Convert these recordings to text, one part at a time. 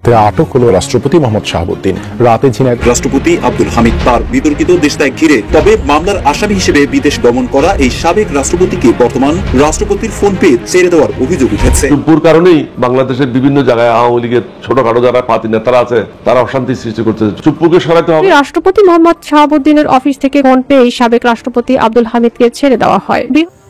আটক হলো রাষ্ট্রপতি মোহাম্মদ শাহাবুদ্দিন। রাতে ঝিনাইদহ রাষ্ট্রপতি আব্দুল হামিদ তার বিতর্কিত দেশ ত্যাগ ঘিরে তবে মামলার আসামি হিসেবে বিদেশ গমন করা এই সাবেক রাষ্ট্রপতিকে বর্তমান রাষ্ট্রপতির ফোন পেয়ে ছেড়ে দেওয়ার অভিযোগ উঠেছে। চুপ্পুর কারণেই বাংলাদেশের বিভিন্ন জায়গায় আওয়ামী লীগের ছোটখাটো যারা পাতি নেতারা আছে তারা অশান্তি সৃষ্টি করছে। চুপ্পুকে সরাতে হবে। রাষ্ট্রপতি মোহাম্মদ শাহাবুদ্দিনের অফিস থেকে ফোন পেয়ে সাবেক রাষ্ট্রপতি আব্দুল হামিদকে ছেড়ে দেওয়া হয়।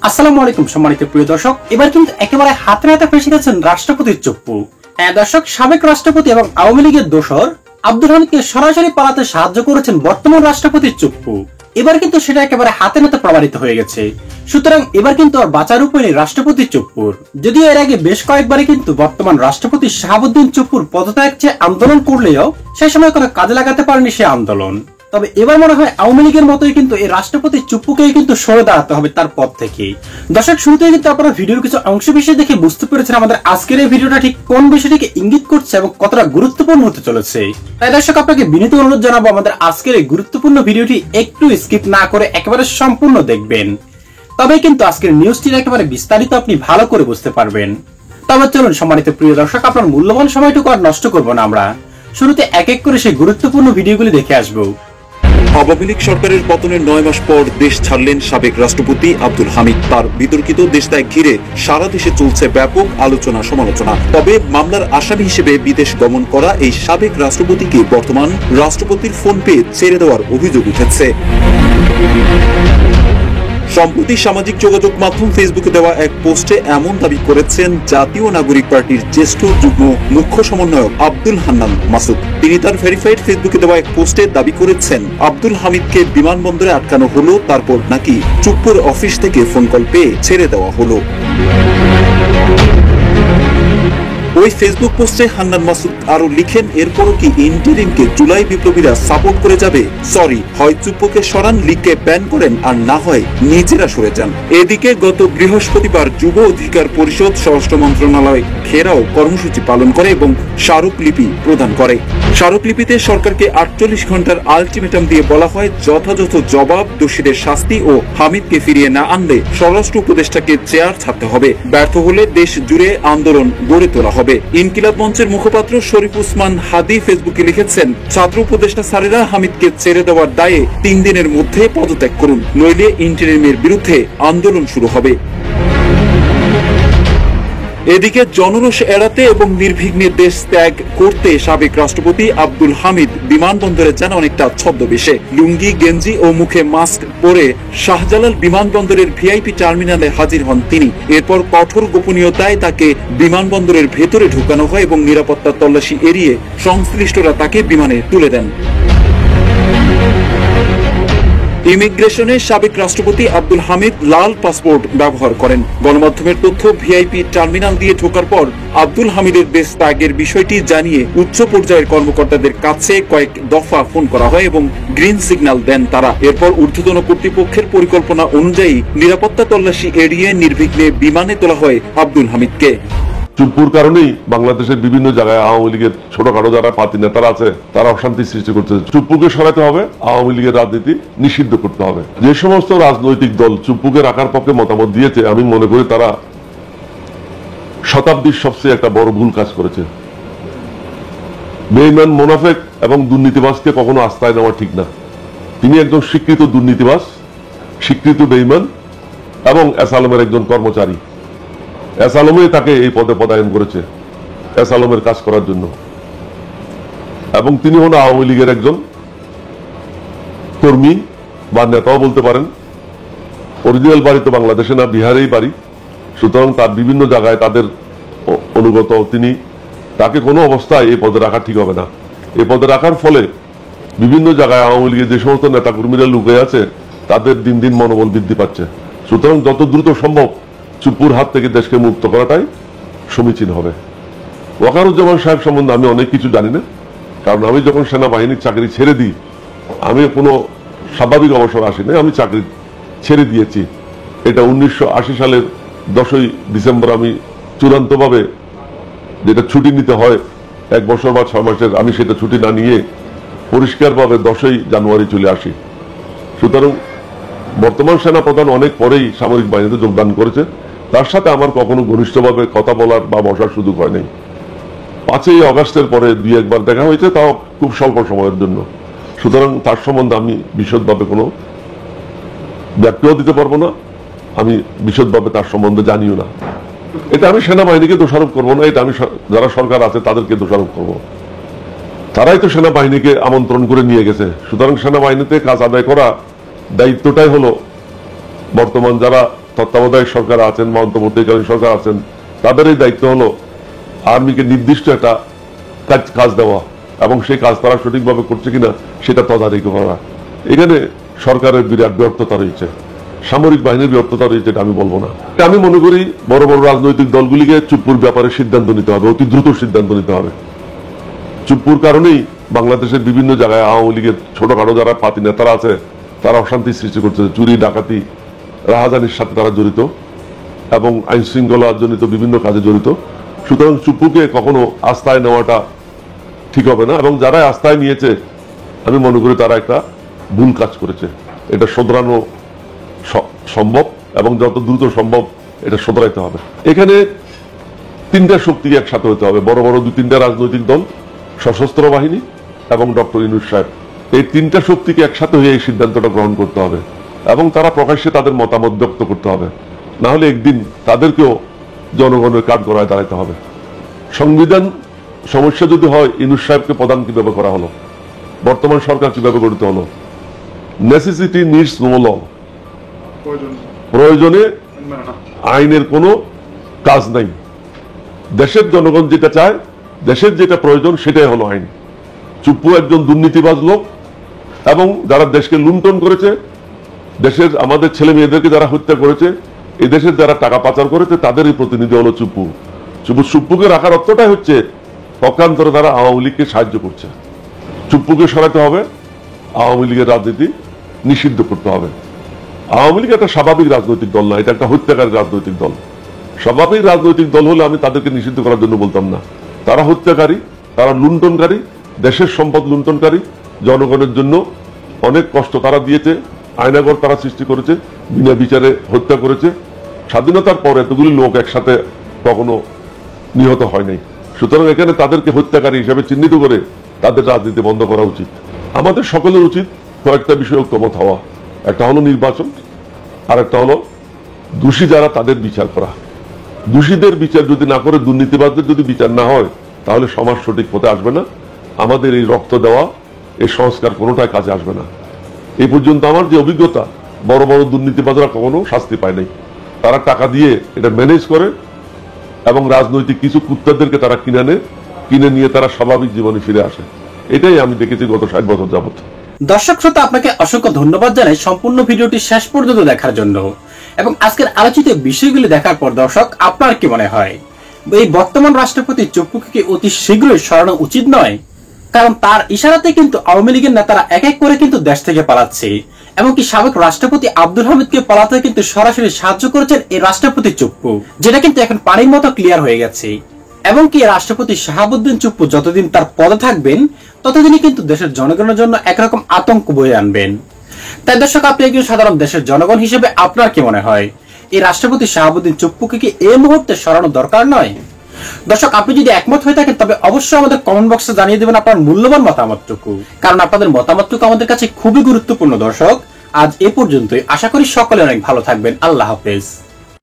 আসসালামু আলাইকুম সম্মানিত প্রিয় দর্শক, এবার কিন্তু একেবারে হাতে নাতে ফেসে গেছেন রাষ্ট্রপতির চুপ্পু। হ্যাঁ দর্শক, সাবেক রাষ্ট্রপতি এবং আওয়ামী লীগের দোসর আব্দুল হামিদকে সরাসরি পালাতে সাহায্য করেছেন বর্তমান রাষ্ট্রপতির চুপ্পু। এবার কিন্তু সেটা একেবারে হাতে নাতে প্রমাণিত হয়ে গেছে। সুতরাং এবার কিন্তু আর বাঁচার উপায় নেই রাষ্ট্রপতি চুপ্পুর। যদিও এর আগে বেশ কয়েকবারই কিন্তু বর্তমান রাষ্ট্রপতি শাহাবুদ্দিন চুপ্পুর পদত্যাগ চেয়ে আন্দোলন করলেও সে সময় কোনো কাজে লাগাতে পারেনি সে আন্দোলন। তবে এবার মনে হয় আওয়ামী লীগের মতোই কিন্তু এই রাষ্ট্রপতি চুপ্পুকেই কিন্তু সরে দাঁড়াতে হবে তার পদ থেকে। দর্শক, শুরুতে কিন্তু আপনারা ভিডিওর কিছু অংশ বিশেষ দেখে বুঝতে পেরেছেন আমাদের আজকের এই ভিডিওটা ঠিক কোন বিষয়টিকে ইঙ্গিত করছে এবং কতটা গুরুত্বপূর্ণ হতে চলেছে। তাই দর্শক, আপনাকে বিনীত অনুরোধ জানাবো আমাদের আজকের এই গুরুত্বপূর্ণ ভিডিওটি একটু স্কিপ না করে একেবারে সম্পূর্ণ দেখবেন। তবেই কিন্তু আজকের নিউজটির একেবারে বিস্তারিত আপনি ভালো করে বুঝতে পারবেন। তবে চলুন সম্মানিত প্রিয় দর্শক, আপনার মূল্যবান সময়টুকু আর নষ্ট করব না, আমরা শুরুতে এক এক করে সেই গুরুত্বপূর্ণ ভিডিওগুলি দেখে আসবো। আওয়ামী লীগ সরকারের পতনের 9 মাস পর দেশ ছাড়লেন সাবেক রাষ্ট্রপতি আব্দুল হামিদ। তার বিতর্কিত দেশ ত্যাগ ঘিরে সারা দেশে চলছে ব্যাপক আলোচনা সমালোচনা। তবে মামলার আসামি হিসেবে বিদেশ গমন করা এই সাবেক রাষ্ট্রপতিকে বর্তমান রাষ্ট্রপতির ফোন পেয়ে ছেড়ে দেওয়ার অভিযোগ উঠেছে। সম্প্রতি সামাজিক যোগাযোগ মাধ্যম ফেসবুকে দেওয়া এক পোস্টে এমন দাবি করেছেন জাতীয় নাগরিক পার্টির জ্যেষ্ঠ যুগ্ম মুখ্য সমন্বয়ক আব্দুল হান্নান মাসুদ। তিনি তার ভেরিফাইড ফেসবুকে দেওয়া এক পোস্টে দাবি করেছেন আব্দুল হামিদকে বিমানবন্দরে আটকানো হলো, তারপর নাকি চুপ্পুর অফিস থেকে ফোন কল পেয়ে ছেড়ে দেওয়া হলো। ওই ফেসবুক পোস্টে হান্নান মাসুদ আরো লিখেন, এরপরও কি ইন্টারিমকে জুলাই বিপ্লবীরা সাপোর্ট করে যাবে? সরি, হয় চুপ্পুকে সরান, লীগকে ব্যান করেন, আর না হয় নিজেরা সরে যান। এদিকে গত বৃহস্পতিবার যুব অধিকার পরিষদ স্বরাষ্ট্র মন্ত্রণালয় ঘেরাও কর্মসূচি পালন করে এবং স্মারকলিপি প্রদান করে। স্মারকলিপিতে সরকারকে 48 ঘন্টার আলটিমেটাম দিয়ে বলা হয় যথাযথ জবাব, দোষীদের শাস্তি ও হামিদকে ফিরিয়ে না আনলে স্বরাষ্ট্র উপদেষ্টাকে চেয়ার ছাড়তে হবে। ব্যর্থ হলে দেশ জুড়ে আন্দোলন গড়ে তোলা হবে। ইনকিলাব মঞ্চের মুখপাত্র শরীফ উসমান হাদি ফেসবুকে লিখেছেন, ছাত্র উপদেষ্টা স্যারেরা হামিদকে ছেড়ে দেওয়ার দায়ে 3 দিনের মধ্যে পদত্যাগ করুন, নইলে ইন্টারিমের বিরুদ্ধে আন্দোলন শুরু হবে। এদিকে জনরোষ এড়াতে এবং নির্বিঘ্নে দেশ ত্যাগ করতে সাবেক রাষ্ট্রপতি আব্দুল হামিদ বিমানবন্দরে যান অনেকটা ছদ্মবেশে। লুঙ্গি, গেঞ্জি ও মুখে মাস্ক পরে শাহজালাল বিমানবন্দরের ভিআইপি টার্মিনালে হাজির হন তিনি। এরপর কঠোর গোপনীয়তায় তাকে বিমানবন্দরের ভেতরে ঢুকানো হয় এবং নিরাপত্তা তল্লাশি এড়িয়ে সংশ্লিষ্টরা তাকে বিমানে তুলে দেন। ইমিগ্রেশনে সাবেক রাষ্ট্রপতি আব্দুল হামিদ লাল পাসপোর্ট ব্যবহার করেন। গণমাধ্যমের তথ্য, ভিআইপি টার্মিনাল দিয়ে ঢোকার পর আব্দুল হামিদের দেশ ত্যাগের বিষয়টি জানিয়ে উচ্চ পর্যায়ের কর্মকর্তাদের কাছে কয়েক দফা ফোন করা হয় এবং গ্রিন সিগন্যাল দেন তারা। এরপর ঊর্ধ্বতন কর্তৃপক্ষের পরিকল্পনা অনুযায়ী নিরাপত্তা তল্লাশি এড়িয়ে নির্বিঘ্নে বিমানে তোলা হয় আব্দুল হামিদকে। চুপ্পুর কারণেই বাংলাদেশের বিভিন্ন জায়গায় আওয়ামী লীগের ছোটখাটো যারা পাতি নেতারা আছে তারা অশান্তি সৃষ্টি করছে। চুপ্পুকে সরাতে হবে, আওয়ামী লীগের রাজনীতি নিষিদ্ধ করতে হবে। যে সমস্ত রাজনৈতিক দল চুপ্পুকে রাখার পক্ষে মতামত দিয়েছে, আমি মনে করি তারা শতাব্দীর সবচেয়ে একটা বড় ভুল কাজ করেছে। বেঈমান, মুনাফেক এবং দুর্নীতিবাজকে কখনো আস্থায় নেওয়া ঠিক না। তিনি একজন স্বীকৃত দুর্নীতিবাজ, স্বীকৃত বেঈমান এবং এসালমের একজন কর্মচারী। এসালমে তাকে এই পদে পদায়ন করেছে এসালমের কাজ করার জন্য, এবং তিনি হন আওয়ামী লীগের একজন কর্মী বা নেতাও বলতে পারেন। অরিজিনাল বাড়ি তো বাংলাদেশে না, বিহারেই বাড়ি। সুতরাং তার বিভিন্ন জায়গায় তাদের অনুগত তিনি, তাকে কোনো অবস্থায় এই পদে রাখা ঠিক হবে না। এই পদে রাখার ফলে বিভিন্ন জায়গায় আওয়ামী লীগের যে সমস্ত নেতা কর্মীরা লুকে আছে তাদের দিন দিন মনোবল বৃদ্ধি পাচ্ছে। সুতরাং যত দ্রুত সম্ভব চুপ্পুর হাত থেকে দেশকে মুক্ত করাটাই সমীচীন হবে। ওয়াকারুজ্জামান সাহেব সম্বন্ধে আমি অনেক কিছু জানি না, কারণ আমি যখন সেনাবাহিনীর চাকরি ছেড়ে দিই আমি কোনো স্বাভাবিক অবসর আসিনি, আমি চাকরি ছেড়ে দিয়েছি। এটা 1980 সালের 10ই ডিসেম্বর আমি চূড়ান্তভাবে, যেটা ছুটি নিতে হয় 1 বছর বা 6 মাসের, আমি সেটা ছুটি না নিয়ে পরিষ্কারভাবে 10ই জানুয়ারি চলে আসি। সুতরাং বর্তমান সেনাপ্রধান অনেক পরেই সামরিক বাহিনীতে যোগদান করেছে, তার সাথে আমার কখনো ঘনিষ্ঠভাবে কথা বলার বা বসার সুযোগ হয় নাই। 5ই আগস্টের পরে 2-1 বার দেখা হয়েছে, তাও খুব স্বল্প সময়ের জন্য। সুতরাং তার সম্বন্ধে আমি বিশদভাবে কোনো ব্যাখ্যাও দিতে পারবো না, আমি বিশদভাবে তার সম্বন্ধে জানিও না। এটা আমি সেনাবাহিনীকে দোষারোপ করবো না, এটা আমি যারা সরকার আছে তাদেরকে দোষারোপ করবো। তারাই তো সেনাবাহিনীকে আমন্ত্রণ করে নিয়ে গেছে। সুতরাং সেনাবাহিনীতে কাজ আদায় করা দায়িত্বটাই হলো বর্তমান যারা তত্ত্বাবধায়ক সরকার আছেন বা অন্তর্বর্তীকালীন সরকার আছেন, তাদের এই দায়িত্ব হলো আর্মিকে নির্দিষ্ট একটা কাজ দেওয়া এবং সেই কাজ তারা সঠিকভাবে করছে কিনা সেটা তদারকি করা। এখানে সরকারের বিরাট ব্যর্থতা রয়েছে, সামরিক বাহিনীর ব্যর্থতা রয়েছে, এটা আমি বলবো না। আমি মনে করি বড় বড় রাজনৈতিক দলগুলিকে চুপ্পুর ব্যাপারে সিদ্ধান্ত নিতে হবে, অতি দ্রুত সিদ্ধান্ত নিতে হবে। চুপ্পুর কারণেই বাংলাদেশের বিভিন্ন জায়গায় আওয়ামী লীগের ছোটখাটো যারা পাতি নেতারা আছে তারা অশান্তি সৃষ্টি করছে, চুরি ডাকাতি রাহাজানির সাথে তারা জড়িত এবং আইন শৃঙ্খলা জনিত বিভিন্ন কাজে জড়িত। সুতরাং চুপ্পুকে কখনো আস্থায় নেওয়াটা ঠিক হবে না, এবং যারা আস্থায় নিয়েছে আমি মনে করি তারা একটা ভুল কাজ করেছে। এটা শোধরানো সম্ভব এবং যত দ্রুত সম্ভব এটা শোধরাইতে হবে। এখানে 3টা শক্তি একসাথে হতে হবে, বড় বড় 2-3টা রাজনৈতিক দল, সশস্ত্র বাহিনী এবং ডক্টর ইউনূস সাহেব। এই 3টা শক্তিকে একসাথে হয়ে এই সিদ্ধান্তটা গ্রহণ করতে হবে এবং তারা প্রকাশ্যে তাদের মতামত ব্যক্ত করতে হবে, না হলে একদিন তাদেরকেও জনগণের কাঠগড়ায় দাঁড়াতে হবে। সংবিধান সমস্যা যদি হয়, ইউনূস সাহেবকে প্রধান কিভাবে করা হলো, বর্তমান সরকার কিভাবে গঠিত হলো? নেসেসিটি নিডস নো ল, প্রয়োজনে আইনের কোনো কাজ নাই। দেশের জনগণ যেটা চায়, দেশের যেটা প্রয়োজন সেটাই হলো আইন। চুপ্পু একজন দুর্নীতিবাজ লোক এবং যারা দেশকে লুণ্ঠন করেছে, দেশের আমাদের ছেলে মেয়েদেরকে যারা হত্যা করেছে, এই দেশের যারা টাকা পাচার করেছে তাদেরই প্রতিনিধি হলো চুপ্পু। চুপ্পুকে রাখার অর্থটাই হচ্ছে পক্ষান্তরে তারা আওয়ামী লীগকে সাহায্য করছে। চুপ্পুকে সরাতে হবে, আওয়ামী লীগের রাজনীতি নিষিদ্ধ করতে হবে। আওয়ামী লীগ একটা স্বাভাবিক রাজনৈতিক দল না, এটা একটা হত্যাকারী রাজনৈতিক দল। স্বাভাবিক রাজনৈতিক দল হলে আমি তাদেরকে নিষিদ্ধ করার জন্য বলতাম না। তারা হত্যাকারী, তারা লুণ্ঠনকারী, দেশের সম্পদ লুণ্ঠনকারী, জনগণের জন্য অনেক কষ্ট তারা দিয়েছে, আয়নাঘর তারা সৃষ্টি করেছে, বিনা বিচারে হত্যা করেছে। স্বাধীনতার পর এতগুলি লোক একসাথে কখনো নিহত হয় নাই। সুতরাং এখানে তাদেরকে হত্যাকারী হিসেবে চিহ্নিত করে তাদের রাজনীতি বন্ধ করা উচিত। আমাদের সকলের উচিত কয়েকটা বিষয়ে ঐক্যমত হওয়া। একটা হলো নির্বাচন, আর একটা হলো দোষী যারা তাদের বিচার করা। দোষীদের বিচার যদি না করে, দুর্নীতিবাজদের যদি বিচার না হয়, তাহলে সমাজ সঠিক পথে আসবে না। আমাদের এই রক্ত দেওয়া, এই সংস্কার কোনোটাই কাজে আসবে না। এই পর্যন্ত আমার যে অভিজ্ঞতা, বড় বড় দুর্নীতিবাজরা কখনো শাস্তি পায় নাই। তারা টাকা দিয়ে এটা ম্যানেজ করে এবং রাজনৈতিক কিছু কুত্তাদেরকে তারা কিনে নিয়ে তারা স্বাভাবিক জীবনে ফিরে আসে। এটাই আমি দেখেছি গত 60 বছর যাবত। দর্শক শ্রোতা, আপনাকে অসংখ্য ধন্যবাদ জানাই সম্পূর্ণ ভিডিওটি শেষ পর্যন্ত দেখার জন্য এবং আজকের আলোচিত বিষয়গুলি দেখার পর দর্শক আপনার কি মনে হয়, এই বর্তমান রাষ্ট্রপতি চুপ্পুকে কি অতি শীঘ্রই সরানো উচিত নয়? কারণ তার ইশারাতে কিন্তু আওয়ামী লীগের নেতারা এক এক করে কিন্তু দেশ থেকে পালাচ্ছে, এমনকি সাবেক রাষ্ট্রপতি আব্দুল হামিদকে পালাতে কিন্তু সরাসরি সাহায্য করেছেন এই রাষ্ট্রপতি চুপ্পু, যেটা কিন্তু এখন পানির মতো ক্লিয়ার হয়ে গেছে। এমনকি রাষ্ট্রপতি শাহাবুদ্দিন চুপ্পু যতদিন তার পদে থাকবেন ততদিনই কিন্তু দেশের জনগণের জন্য একরকম আতঙ্ক বয়ে আনবেন। তাই দর্শক, আপনি একজন সাধারণ দেশের জনগণ হিসেবে আপনার কি মনে হয়, এই রাষ্ট্রপতি শাহাবুদ্দিন চুপ্পুকে কি এই মুহূর্তে সরানো দরকার নয়? দর্শক, আপনি যদি একমত হয়ে থাকেন তবে অবশ্যই আমাদের কমেন্ট বক্সে জানিয়ে দেবেন আপনার মূল্যবান মতামতটুকু, কারণ আপনাদের মতামতটুকু আমাদের কাছে খুবই গুরুত্বপূর্ণ। দর্শক, আজ এ পর্যন্তই। আশা করি সকলে অনেক ভালো থাকবেন। আল্লাহ হাফেজ।